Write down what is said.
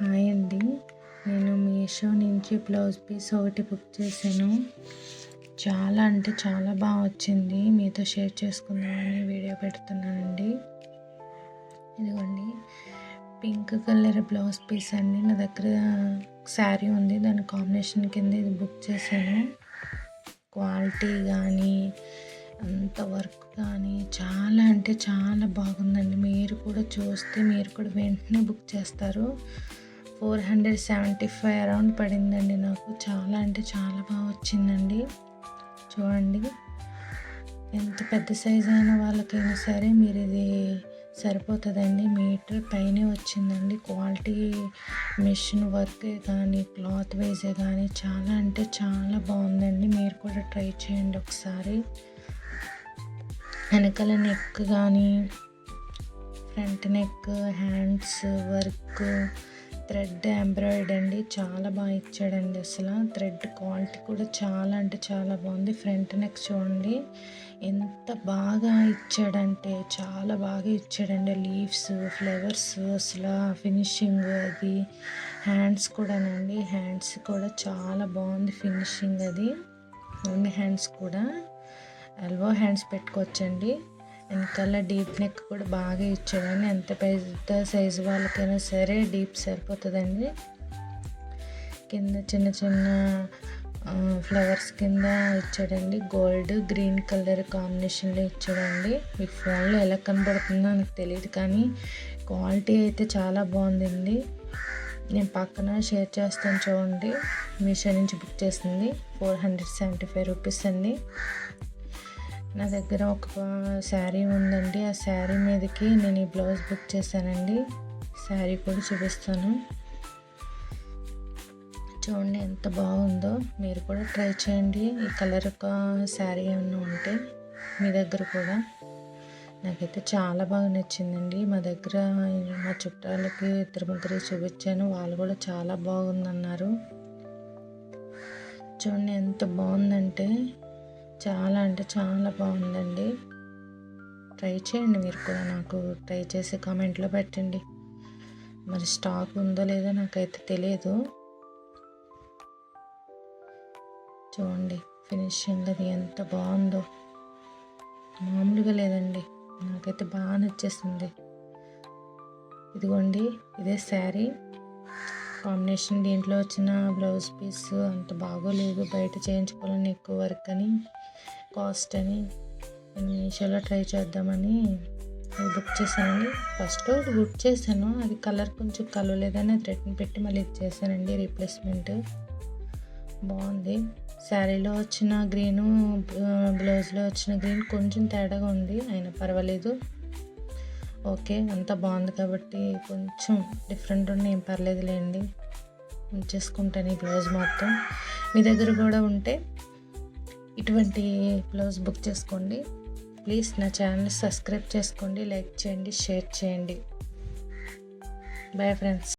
Hi అండి. నేను మీషో నుంచి బ్లౌజ్ పీస్ ఒకటి బుక్ చేశాను. చాలా అంటే చాలా బాగా వచ్చింది. మీతో షేర్ చేసుకుందామని వీడియో పెడుతున్నానండి. ఇదిగోండి, పింక్ కలర్ బ్లౌజ్ పీస్ అండి. నా దగ్గర శారీ ఉంది, దాని కాంబినేషన్ కింద ఇది బుక్ చేశాను. క్వాలిటీ కానీ అంత వర్క్ కానీ చాలా అంటే చాలా బాగుందండి. మీరు కూడా చూస్తే మీరు కూడా వెంటనే బుక్ చేస్తారు. 475 అరౌండ్ పడిందండి నాకు. చాలా అంటే చాలా బాగా వచ్చిందండి. చూడండి, ఎంత పెద్ద సైజు అయిన వాళ్ళకైనా సరే మీరు ఇది సరిపోతుందండి. మీటర్ పైనే వచ్చిందండి. క్వాలిటీ మిషన్ వర్కే కానీ క్లాత్ వైజే కానీ చాలా అంటే చాలా బాగుందండి. మీరు కూడా ట్రై చేయండి ఒకసారి. వెనకాల నెక్ కానీ front neck, hands work, thread embroidery అండి. చాలా బాగా ఇచ్చాడండి. అసలు థ్రెడ్ క్వాలిటీ కూడా చాలా అంటే చాలా బాగుంది. ఫ్రంట్ నెక్ చూడండి ఎంత బాగా ఇచ్చాడంటే చాలా బాగా ఇచ్చాడండి. లీవ్స్, ఫ్లవర్స్, అసలు ఫినిషింగ్ అది. హ్యాండ్స్ కూడానండి, హ్యాండ్స్ కూడా చాలా బాగుంది ఫినిషింగ్. అది ఓన్లీ హ్యాండ్స్ కూడా ఎల్బో హ్యాండ్స్ పెట్టుకోవచ్చండి. వెనకాల డీప్ నెక్ కూడా బాగా ఇచ్చాడండి. ఎంత పెద్ద సైజు వాళ్ళకైనా సరే డీప్ సరిపోతుందండి. కింద చిన్న చిన్న ఫ్లవర్స్ కింద ఇచ్చాడండి. గోల్డ్ గ్రీన్ కలర్ కాంబినేషన్లో ఇచ్చాడండి. ఈ ఫోన్లో ఎలా కనబడుతుందో నాకు తెలియదు, కానీ క్వాలిటీ అయితే చాలా బాగుందండి. నేను పక్కన షేర్ చేస్తాను చూడండి. మీషో నుంచి బుక్ చేసింది. 475 రూపీస్ అండి. నా దగ్గర ఒక శారీ ఉందండి. ఆ శారీ మీదకి నేను ఈ బ్లౌజ్ బుక్ చేశానండి. శారీ కూడా చూపిస్తాను చూడండి ఎంత బాగుందో. మీరు కూడా ట్రై చేయండి. ఈ కలర్ ఒక శారీ ఏమన్నా ఉంటే మీ దగ్గర కూడా. నాకైతే చాలా బాగా నచ్చిందండి. మా దగ్గర మా చుట్టాలకి 2-3 చూపించాను, వాళ్ళు కూడా చాలా బాగుందన్నారు. చూడండి ఎంత బాగుందంటే చాలా అంటే చాలా బాగుందండి. ట్రై చేయండి మీరు కూడా. నాకు ట్రై చేసి కామెంట్లో పెట్టండి. మరి స్టాక్ ఉందో లేదో నాకైతే తెలియదు. చూడండి ఫినిషింగ్ అది ఎంత బాగుందో, మామూలుగా లేదండి. నాకైతే బాగా నచ్చేసింది. ఇదిగోండి, ఇదే శారీ కాంబినేషన్. దీంట్లో వచ్చిన బ్లౌజ్ పీస్ అంత బాగోలేదు. బయట చేయించుకోవాలని ఎక్కువ వర్క్ అని, కాస్ట్ అని మీషోలో ట్రై చేద్దామని అది బుక్ చేశానండి. ఫస్ట్ ఒకటి బుక్ చేశాను, అది కలర్ కొంచెం కలవలేదని అది రిటర్న్ పెట్టి మళ్ళీ ఇచ్చేసానండి రీప్లేస్మెంట్. బాగుంది. శారీలో వచ్చిన గ్రీను, బ్లౌజ్లో వచ్చిన గ్రీన్ కొంచెం తేడాగా ఉంది, అయినా పర్వాలేదు. ఓకే, అంత బాగుంది కాబట్టి కొంచెం డిఫరెంట్ ఉన్న ఏం పర్లేదులేండి, ఉంచేసుకుంటాను ఈ బ్లౌజ్ మొత్తం. మీ దగ్గర కూడా ఉంటే ఇటువంటి బ్లౌజ్ బుక్ చేసుకోండి. ప్లీజ్ నా ఛానల్ సబ్స్క్రైబ్ చేసుకోండి, లైక్ చేయండి, షేర్ చేయండి. Bye friends.